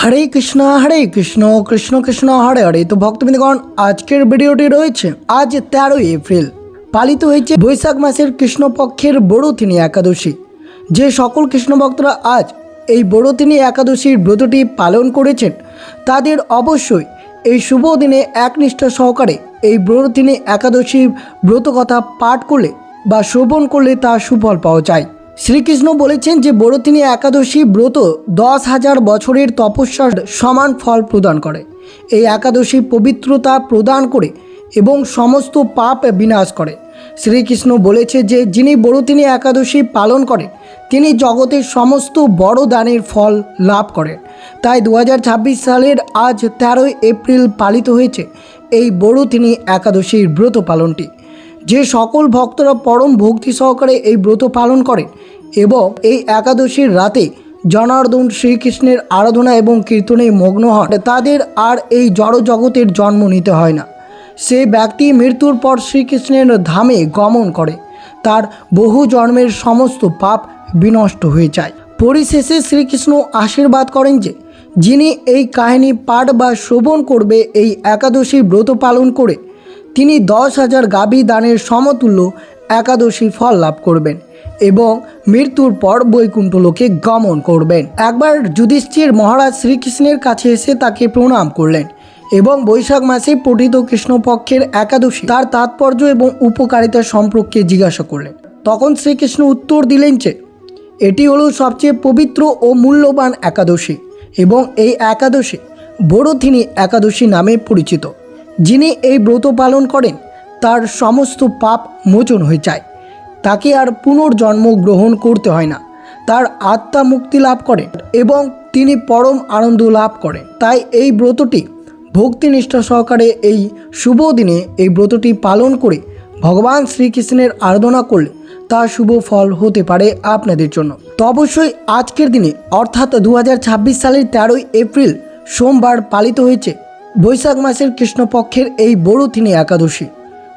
হরে কৃষ্ণ কৃষ্ণ কৃষ্ণ হরে হরে। তো ভক্তবৃন্দগণ, আজকের ভিডিওটি রয়েছে আজ 13 এপ্রিল পালিত হয়েছে বৈশাখ মাসের কৃষ্ণপক্ষের বড়থিনী একাদশী। যে সকল কৃষ্ণ ভক্তরা আজ এই বড়থিনী একাদশীর ব্রতটি পালন করেছেন তাদের অবশ্যই এই শুভ দিনে একনিষ্ঠা সহকারে এই বড়থিনী একাদশীর ব্রত কথা পাঠ করলে বা শ্রবণ করলে তার সুফল পাওয়া যায়। শ্রীকৃষ্ণ বলেছেন যে বড়থিনী একাদশী ব্রত 10,000 বছরের তপস্যার সমান ফল প্রদান করে। এই একাদশী পবিত্রতা প্রদান করে এবং সমস্ত পাপ বিনাশ করে। শ্রীকৃষ্ণ বলেছে যে যিনি বড়থিনী একাদশী পালন করেন তিনি জগতের সমস্ত বড় দানের ফল লাভ করেন। তাই 2026 সালের আজ 13 এপ্রিল পালিত হয়েছে এই বড়থিনী একাদশীর ব্রত পালনটি। যে সকল ভক্তরা পরম ভক্তি সহকারে এই ব্রত পালন করেন এবং এই একাদশীর রাতে জনার্দন শ্রীকৃষ্ণের আরাধনা এবং কীর্তনে মগ্ন হন তাদের আর এই জড় জগতের জন্ম নিতে হয় না। সে ব্যক্তি মৃত্যুর পর শ্রীকৃষ্ণের ধামে গমন করে, তার বহু জন্মের সমস্ত পাপ বিনষ্ট হয়ে যায়। পরিশেষে শ্রীকৃষ্ণ আশীর্বাদ করেন যে যিনি এই কাহিনী পাঠ বা শ্রবণ করবে এই একাদশী ব্রত পালন করে তিনি 10,000 গাভী দানের সমতুল্য একাদশী ফল লাভ করবেন এবং মৃত্যুর পর বৈকুণ্ঠ লোকে গমন করবেন। একবার যুধিষ্ঠির মহারাজ শ্রীকৃষ্ণের কাছে এসে তাকে প্রণাম করলেন এবং বৈশাখ মাসে পঠিত কৃষ্ণপক্ষের একাদশী তার তাৎপর্য এবং উপকারিতা সম্পর্কে জিজ্ঞাসা করলেন। তখন শ্রীকৃষ্ণ উত্তর দিলেন যে এটি হলো সবচেয়ে পবিত্র ও মূল্যবান একাদশী এবং এই একাদশী বড়থিনী একাদশী নামে পরিচিত। যিনি এই ব্রত পালন করেন তার সমস্ত পাপ মোচন হয়ে যায়, তাকে আর পুনর্জন্ম গ্রহণ করতে হয় না, তার আত্মা মুক্তি লাভ করেন এবং তিনি পরম আনন্দ লাভ করেন। তাই এই ব্রতটি ভক্তিনিষ্ঠা সহকারে এই শুভ দিনে এই ব্রতটি পালন করে ভগবান শ্রীকৃষ্ণের আরাধনা করলে তার শুভ ফল হতে পারে আপনাদের জন্য। তো অবশ্যই আজকের দিনে অর্থাৎ 2026 সালের 13 এপ্রিল সোমবার পালিত হয়েছে বৈশাখ মাসের কৃষ্ণপক্ষের এই বড়থিনী একাদশী।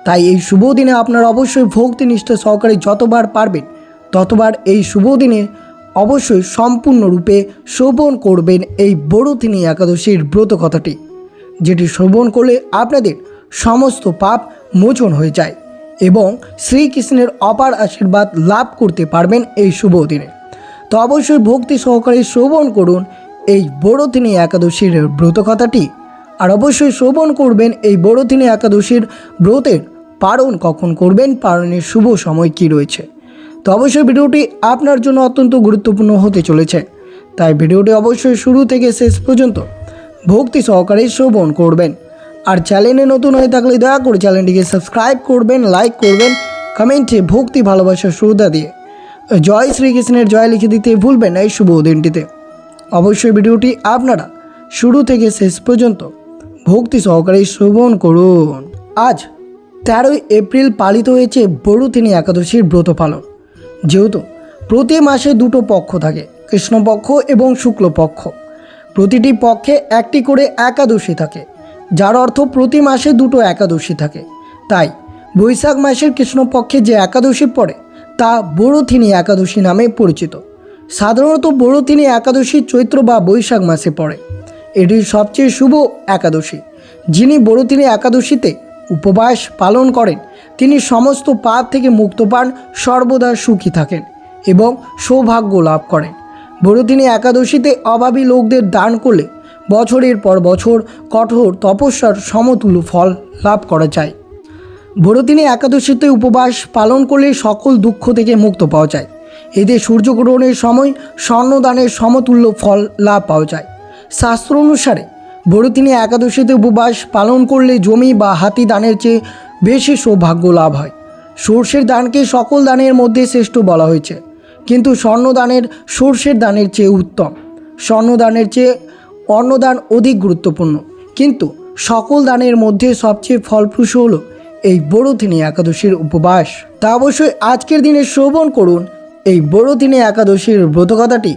তাই এই শুভ দিনে আপনারা অবশ্যই ভক্তিনিষ্ঠা সহকারে যতবার পারবেন ততবার এই শুভ দিনে অবশ্যই সম্পূর্ণরূপে শ্রবণ করবেন এই বড়থিনী একাদশীর ব্রত কথাটি, যেটি শ্রবণ করলে আপনাদের সমস্ত পাপ মোচন হয়ে যায় এবং শ্রীকৃষ্ণের অপার আশীর্বাদ লাভ করতে পারবেন এই শুভ দিনে। তো অবশ্যই ভক্তি সহকারে শ্রবণ করুন এই বড়থিনী একাদশীর ব্রত কথাটি, আর অবশ্যই শ্রবণ করবেন এই বড়থিনী একাদশীর ব্রতের পালন কখন করবেন, পালনের শুভ সময় কি রয়েছে। তো অবশ্যই ভিডিওটি আপনার জন্য অত্যন্ত গুরুত্বপূর্ণ হতে চলেছে, তাই ভিডিওটি অবশ্যই শুরু থেকে শেষ পর্যন্ত ভক্তি সহকারে শ্রবণ করবেন। আর চ্যানেলে নতুন হয়ে থাকলে দয়া করে চ্যানেলটিকে সাবস্ক্রাইব করবেন, লাইক করবেন, কমেন্টে ভক্তি ভালোবাসার শ্রদ্ধা দিয়ে জয় শ্রীকৃষ্ণের জয় লিখে দিতে ভুলবেন না এই শুভ দিনটিতে। অবশ্যই ভিডিওটি আপনারা শুরু থেকে শেষ পর্যন্ত ভক্তি সহকারে শ্রবণ করুন। আজ 13 এপ্রিল পালিত হয়েছে বড়থিনী একাদশীর ব্রত পালন। যেহেতু প্রতি মাসে দুটো পক্ষ থাকে, কৃষ্ণপক্ষ এবং শুক্লপক্ষ, প্রতিটি পক্ষে একটি করে একাদশী থাকে, যার অর্থ প্রতি মাসে দুটো একাদশী থাকে। তাই বৈশাখ মাসের কৃষ্ণপক্ষে যে একাদশী পড়ে তা বড়থিনী একাদশী নামে পরিচিত। সাধারণত বড়থিনী একাদশী চৈত্র বা বৈশাখ মাসে পড়ে। এটি সবচেয়ে শুভ একাদশী। যিনি বড়থিনী একাদশীতে উপবাস পালন করেন তিনি সমস্ত পাপ থেকে মুক্ত পান, সর্বদা সুখী থাকেন এবং সৌভাগ্য লাভ করেন। বড়থিনী একাদশীতে অভাবী লোকদের দান করলে বছরের পর বছর কঠোর তপস্যার সমতুল্য ফল লাভ করা যায়। বড়থিনী একাদশীতে উপবাস পালন করলে সকল দুঃখ থেকে মুক্ত পাওয়া যায়। এতে সূর্যগ্রহণের সময় স্বর্ণদানের সমতুল্য ফল লাভ পাওয়া যায়। শাস্ত্র অনুসারে বড়থিনী একাদশীতে উপবাস পালন করলে জমি বা হাতি দানের চেয়ে বেশি সৌভাগ্য লাভ হয়। সর্ষের দানকে সকল দানের মধ্যে শ্রেষ্ঠ বলা হয়েছে, কিন্তু স্বর্ণদানের সর্ষের দানের চেয়ে উত্তম। স্বর্ণদানের চেয়ে অন্নদান অধিক গুরুত্বপূর্ণ, কিন্তু সকল দানের মধ্যে সবচেয়ে ফলপ্রসূ হলো এই বড়থিনী একাদশীর উপবাস। তা অবশ্যই আজকের দিনে শ্রবণ করুন এই বড়থিনী একাদশীর ব্রতকথাটি,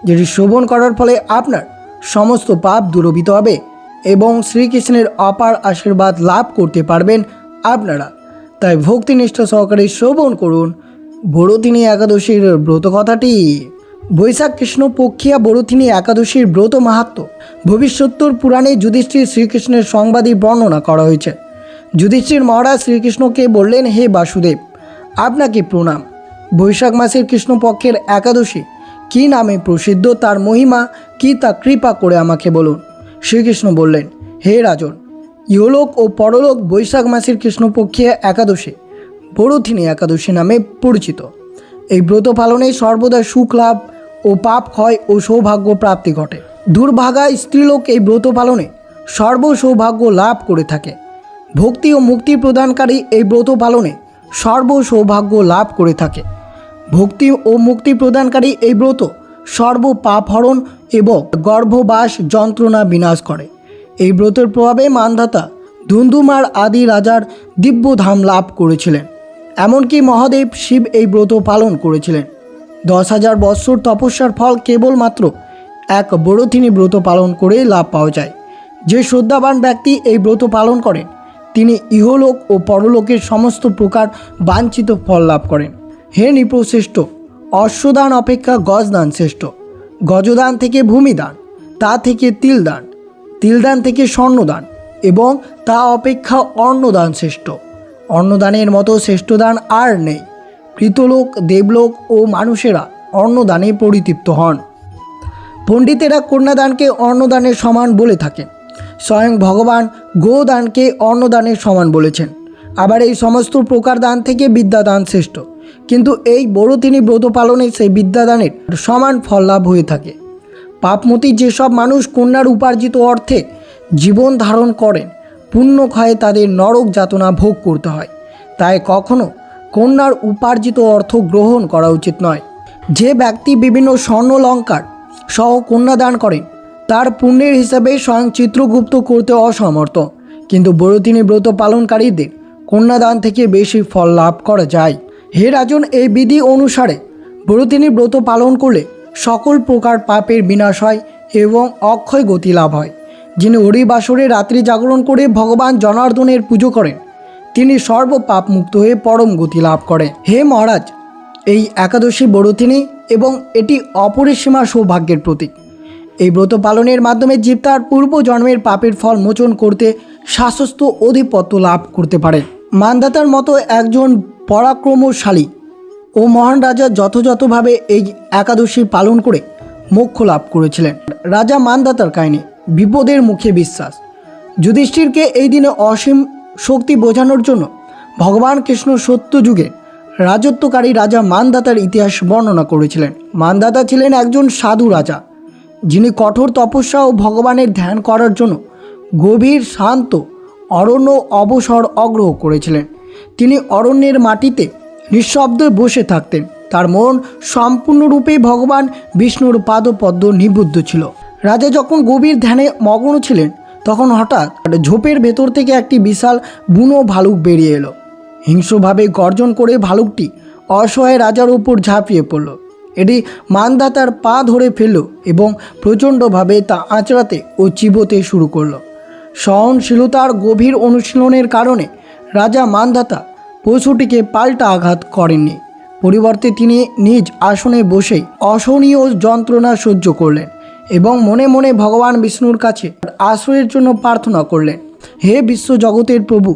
যেটি শ্রবণ করার ফলে আপনার সমস্ত পাপ দূরীভূত হবে এবং শ্রীকৃষ্ণের অপার আশীর্বাদ লাভ করতে পারবেন আপনারা। তাই ভক্তিনিষ্ঠা সহকারে শ্রবণ করুন বড়থিনী একাদশীর ব্রতকথাটি। বৈশাখ কৃষ্ণপক্ষিয়া বড়থিনী একাদশীর ব্রত মাহাত্ম্য ভবিষ্যোত্তর পুরাণে যুধিষ্ঠির শ্রীকৃষ্ণের সংবাদী বর্ণনা করা হয়েছে। যুধিষ্ঠির মহারাজ শ্রীকৃষ্ণকে বললেন, হে বাসুদেব, আপনাকে প্রণাম। বৈশাখ মাসের কৃষ্ণপক্ষের একাদশী কী নামে প্রসিদ্ধ, তার মহিমা কি তা কৃপা করে আমাকে বলুন। শ্রীকৃষ্ণ বললেন, হে রাজন, ইহলোক ও পরলোক বৈশাখ মাসের কৃষ্ণপক্ষীয় একাদশী বড়থিনী একাদশী নামে পরিচিত। এই ব্রত পালনে সর্বদা সুখ লাভ ও পাপ ক্ষয় ও সৌভাগ্য প্রাপ্তি ঘটে। দুর্ভাগা স্ত্রীলোক এই ব্রত পালনে সর্বসৌভাগ্য লাভ করে থাকে। ভক্তি ও মুক্তি প্রদানকারী এই ব্রত পালনে সর্বসৌভাগ্য লাভ করে থাকে। ভক্তি ও মুক্তি প্রদানকারী এই ব্রত সর্ব পাপ হরণ এবং গর্ভবাস যন্ত্রণা বিনাশ করে। এই ব্রতের প্রভাবে মান্ধাতা ধুন্ধুমার আদি রাজার দিব্যধাম লাভ করেছিলেন। এমনকি মহাদেব শিব এই ব্রত পালন করেছিলেন। 10,000 বৎসর তপস্যার ফল কেবলমাত্র এক বড়থিনী ব্রত পালন করে লাভ পাওয়া যায়। যে শ্রদ্ধাবান ব্যক্তি এই ব্রত পালন করেন তিনি ইহলোক ও পরলোকের সমস্ত প্রকার বাঞ্ছিত ফল লাভ করেন। হে নৃপশ্রেষ্ঠ, অশ্বদান অপেক্ষা গজদান শ্রেষ্ঠ। গজদান থেকে ভূমিদান, তা থেকে তিলদান, তিলদান থেকে স্বর্ণদান এবং তা অপেক্ষা অন্নদান শ্রেষ্ঠ। অন্নদানের মতো শ্রেষ্ঠ দান আর নেই। কৃতলোক, দেবলোক ও মানুষেরা অন্নদানে পরিতৃপ্ত হন। পণ্ডিতেরা কন্যাদানকে অন্নদানের সমান বলে থাকেন। স্বয়ং ভগবান গোদানকে অন্নদানের সমান বলেছেন। আবার এই সমস্ত প্রকার দান থেকে বিদ্যাদান শ্রেষ্ঠ, কিন্তু এই বড়থিনী ব্রত পালনে সেই বিদ্যাদানের সমান ফল লাভ হয়ে থাকে। পাপমতী যেসব মানুষ কন্যার উপার্জিত অর্থে জীবন ধারণ করেন, পুণ্য ক্ষয়ে তাদের নরক যাতনা ভোগ করতে হয়। তাই কখনো কন্যার উপার্জিত অর্থ গ্রহণ করা উচিত নয়। যে ব্যক্তি বিভিন্ন স্বর্ণলঙ্কার সহ কন্যাদান করেন তার পুণ্যের হিসাবে স্বয়ং চিত্রগুপ্ত করতে অসমর্থ, কিন্তু বড়থিনী ব্রত পালনকারীদের কন্যাদান থেকে বেশি ফল লাভ করা যায়। হে রাজন, এই বিধি অনুসারে বড়থিনী ব্রত পালন করলে সকল প্রকার পাপের বিনাশ হয় এবং অক্ষয় গতি লাভ হয়। যিনি হরিবাসরে রাত্রি জাগরণ করে ভগবান জনার্দনের পুজো করেন তিনি সর্ব পাপ মুক্ত হয়ে পরম গতি লাভ করেন। হে মহারাজ, এই একাদশী বড়থিনী এবং এটি অপরিসীমা সৌভাগ্যের প্রতীক। এই ব্রত পালনের মাধ্যমে জীব তার পূর্বজন্মের পাপের ফল মোচন করতে শাশ্বত অধিপত্য লাভ করতে পারে। মান্ধাতার মতো একজন পরাক্রমশালী ও মহান রাজা যথাযথভাবে এই একাদশী পালন করে মোক্ষ লাভ করেছিলেন। রাজা মান্ধাতার কাহিনী। বিপদের মুখে বিশ্বাস। যুধিষ্ঠিরকে এই দিনে অসীম শক্তি বোঝানোর জন্য ভগবান কৃষ্ণ সত্যযুগে রাজত্বকারী রাজা মান্ধাতার ইতিহাস বর্ণনা করেছিলেন। মান্ধাতা ছিলেন একজন সাধু রাজা, যিনি কঠোর তপস্যা ও ভগবানের ধ্যান করার জন্য গভীর শান্ত অরণ্য অবসর অগ্রহ করেছিলেন। তিনি অরণ্যের মাটিতে নিঃশব্দে বসে থাকতেন। তার মন সম্পূর্ণরূপে ভগবান বিষ্ণুর পাদপদ্ম নিবদ্ধ ছিল। রাজা যখন গভীর ধ্যানে মগ্ন ছিলেন তখন হঠাৎ ঝোপের ভেতর থেকে একটি বিশাল বুনো ভালুক বেরিয়ে এলো। হিংস্রভাবে গর্জন করে ভালুকটি অসহায় রাজার উপর ঝাঁপিয়ে পড়ল। এটি মান্ধাতার পা ধরে ফেলল এবং প্রচণ্ডভাবে তা আঁচড়াতে ও চিবোতে শুরু করলো। সহনশীলতার গভীর অনুশীলনের কারণে রাজা মান্ধাতা পশুটিকে পাল্টা আঘাত করেননি। পরিবর্তে তিনি নিজ আসনে বসেই অসহনীয় যন্ত্রণা সহ্য করলেন এবং মনে মনে ভগবান বিষ্ণুর কাছে আশ্রয়ের জন্য প্রার্থনা করলেন। হে বিশ্ব জগতের প্রভু,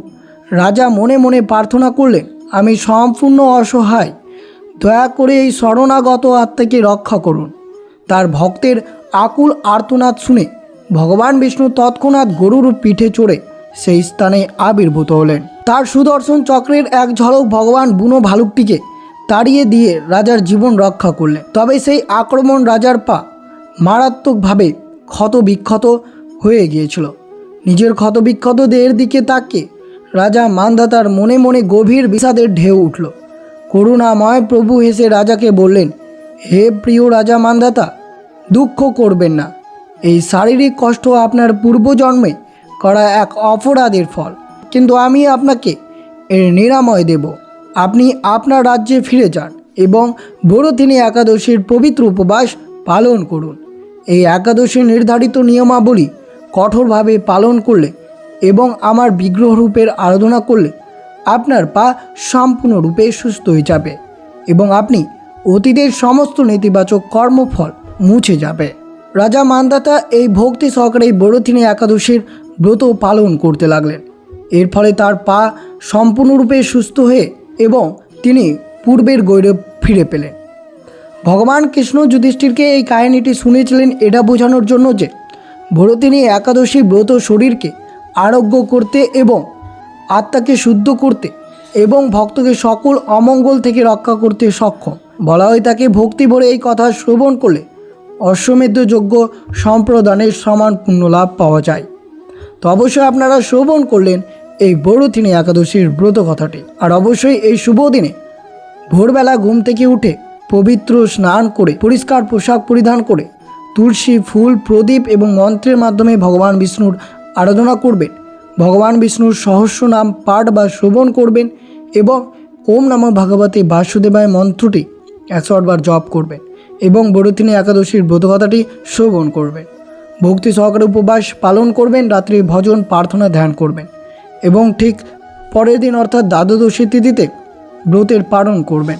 রাজা মনে মনে প্রার্থনা করলেন, আমি সম্পূর্ণ অসহায়, দয়া করে এই শরণাগত আত্মাকে রক্ষা করুন। তার ভক্তের আকুল আর্তনাদ শুনে ভগবান বিষ্ণু তৎক্ষণাৎ গরুর পিঠে চড়ে সেই স্থানে আবির্ভূত হলেন। তার সুদর্শন চক্রের এক ঝলক ভগবান বুনো ভালুকটিকে তাড়িয়ে দিয়ে রাজার জীবন রক্ষা করলেন। তবে সেই আক্রমণ রাজার পা মারাত্মকভাবে ক্ষতবিক্ষত হয়ে গিয়েছিল। নিজের ক্ষতবিক্ষত দেহের দিকে তাকিয়ে রাজা মান্ধাতার মনে মনে গভীর বিষাদের ঢেউ উঠল। করুণাময় প্রভু হেসে রাজাকে বললেন, হে প্রিয় রাজা মান্ধাতা, দুঃখ করবেন না। এই শারীরিক কষ্ট আপনার পূর্বজন্মে করা এক অপরাধের ফল, কিন্তু আমি আপনাকে এর নিরাময় দেব। আপনি আপনার রাজ্যে ফিরে যান এবং বড়থিনী একাদশীর পবিত্র উপবাস পালন করুন। এই একাদশীর নির্ধারিত নিয়মাবলী কঠোরভাবে পালন করলে এবং আমার বিগ্রহরূপের আরাধনা করলে আপনার পা সম্পূর্ণরূপে সুস্থ হয়ে যাবে এবং আপনি অতীতের সমস্ত নেতিবাচক কর্মফল মুছে যাবে। রাজা মান্ধাতা এই ভক্তি সহকারে এই বড়থিনী একাদশীর ব্রত পালন করতে লাগলেন। এর ফলে তার পা সম্পূর্ণরূপে সুস্থ হয়ে এবং তিনি পূর্বের গৌরব ফিরে পেলেন। ভগবান কৃষ্ণ যুধিষ্ঠিরকে এই কাহিনীটি শুনেছিলেন এটা বোঝানোর জন্য যে বড়থিনী একাদশী ব্রত শরীরকে আরোগ্য করতে এবং আত্মাকে শুদ্ধ করতে এবং ভক্তকে সকল অমঙ্গল থেকে রক্ষা করতে সক্ষম। বলা হয় তাকে ভক্তি ভরে এই কথা শ্রবণ করলে অশ্বমেধ যজ্ঞ সম্প্রদানের সমান পুণ্য লাভ পাওয়া যায়। তো অবশ্যই আপনারা শ্রবণ করলেন এই বড়থিনী একাদশীর ব্রত কথাটি। আর অবশ্যই এই শুভ দিনে ভোরবেলা ঘুম থেকে উঠে পবিত্র স্নান করে পরিষ্কার পোশাক পরিধান করে তুলসী ফুল প্রদীপ এবং মন্ত্রের মাধ্যমে ভগবান বিষ্ণুর আরাধনা করবেন। ভগবান বিষ্ণুর সহস্র নাম পাঠ বা শ্রবণ করবেন এবং ওম নমঃ ভগবতে বাসুদেবায় মন্ত্রটি 108 বার জপ করবেন এবং বড়থিনী একাদশীর ব্রতকথাটি শ্রবণ করবেন। ভক্তি সহকারে উপবাস পালন করবেন, রাত্রি ভজন প্রার্থনা ধ্যান করবেন এবং ঠিক পরের দিন অর্থাৎ দ্বাদশী তিথিতে ব্রতের পালন করবেন।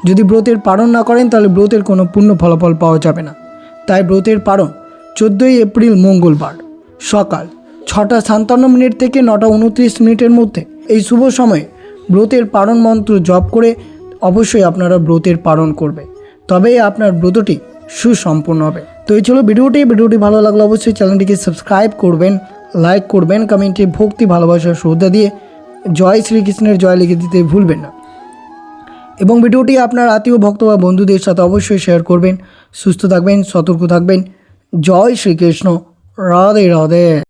যদি ব্রতের পালন না করেন তাহলে ব্রতের কোনো পূর্ণ ফলাফল পাওয়া যাবে না। তাই ব্রতের পালন 14 এপ্রিল মঙ্গলবার সকাল 6:57 থেকে 9:29 মধ্যে এই শুভ সময়ে ব্রতের পালন মন্ত্র জপ করে অবশ্যই আপনারা ব্রতের পালন করবে, তবেই আপনার ব্রতটি সুসম্পন্ন হবে। তো এই ছিল ভিডিওটি ভালো লাগলে অবশ্যই চ্যানেলটিকে সাবস্ক্রাইব করবেন, লাইক করবেন, কমেন্টে ভক্তি ভালোবাসা শ্রদ্ধা দিয়ে জয় শ্রীকৃষ্ণের জয় লিখে দিতে ভুলবেন না এবং ভিডিওটি আপনার আত্মীয় ভক্ত বা বন্ধুদের সাথে অবশ্যই শেয়ার করবেন। সুস্থ থাকবেন, সতর্ক থাকবেন। জয় শ্রীকৃষ্ণ। রাধে রাধে।